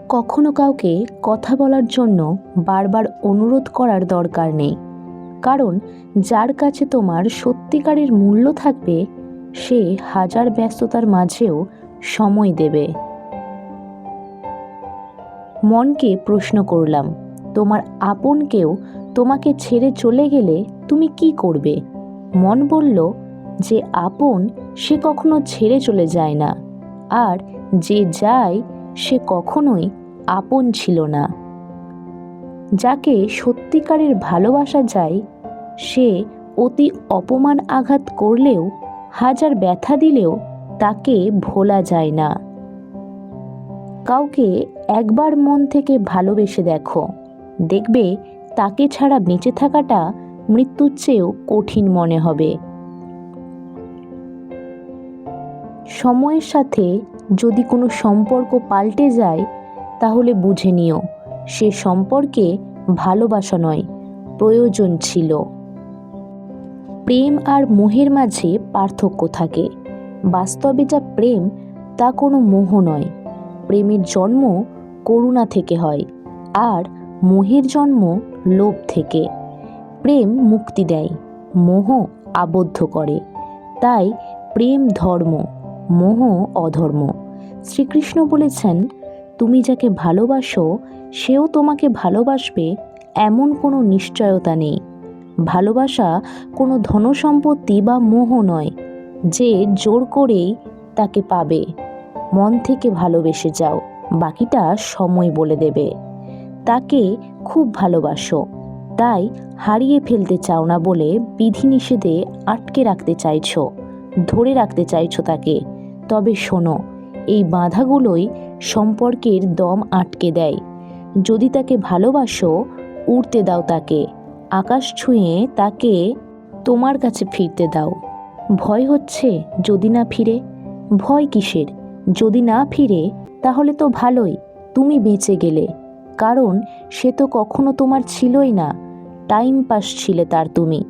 কখনো কাউকে কথা বলার জন্য বারবার অনুরোধ করার দরকার নেই, কারণ যার কাছে তোমার সত্যিকারের মূল্য থাকবে সে হাজার ব্যস্ততার মাঝেও সময় দেবে। মনকে প্রশ্ন করলাম, তোমার আপন কেউ তোমাকে ছেড়ে চলে গেলে তুমি কি করবে? মন বলল, যে আপন সে কখনো ছেড়ে চলে যায় না, আর যে যায় সে কখনোই আপন ছিল না। যাকে সত্যিকারের ভালোবাসা যায় সে অতি অপমান আঘাত করলেও, হাজার ব্যথা দিলেও তাকে ভোলা যায় না। কাউকে একবার মন থেকে ভালোবেসে দেখো, দেখবে তাকে ছাড়া বেঁচে থাকাটা মৃত্যুর চেয়েও কঠিন মনে হবে। সময়ের সাথে যদি কোনো সম্পর্ক পাল্টে যায় তাহলে বুঝে নিও সে সম্পর্কে ভালোবাসা নয়, প্রয়োজন ছিল। প্রেম আর মোহের মাঝে পার্থক্য থাকে। বাস্তবে যা প্রেম তা কোনো মোহ নয়। প্রেমের জন্ম করুণা থেকে হয়, আর মোহের জন্ম লোভ থেকে। প্রেম মুক্তি দেয়, মোহ আবদ্ধ করে। তাই প্রেম ধর্ম, মোহ অধর্ম। শ্রীকৃষ্ণ বলেছেন, তুমি যাকে ভালোবাসো সেও তোমাকে ভালোবাসবে, এমন কোনো নিশ্চয়তা নেই। ভালোবাসা কোনো ধনসম্পত্তি বা মোহ নয় যে জোর করেই তাকে পাবে। মন থেকে ভালোবেসে যাও, বাকিটা সময় বলে দেবে। তাকে খুব ভালোবাসো, তাই হারিয়ে ফেলতে চাও না বলে বিধিনিষেধে আটকে রাখতে চাইছো, ধরে রাখতে চাইছো তাকে। তবে শোনো, এই বাধাগুলোই সম্পর্কের দম আটকে দেয়। যদি তাকে ভালোবাসো, উড়তে দাও তাকে, আকাশ ছুঁয়ে তাকে তোমার কাছে ফিরতে দাও। ভয় হচ্ছে যদি না ফিরে? ভয় কিসের? যদি না ফিরে তাহলে তো ভালোই, তুমি বেঁচে গেলে। কারণ সে তো কখনো তোমার ছিলই না, টাইম পাস ছিলে তার তুমি।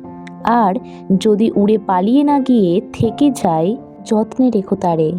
আর যদি উড়ে পালিয়ে না গিয়ে থেকে যায়, যত্নে রেখো তারে।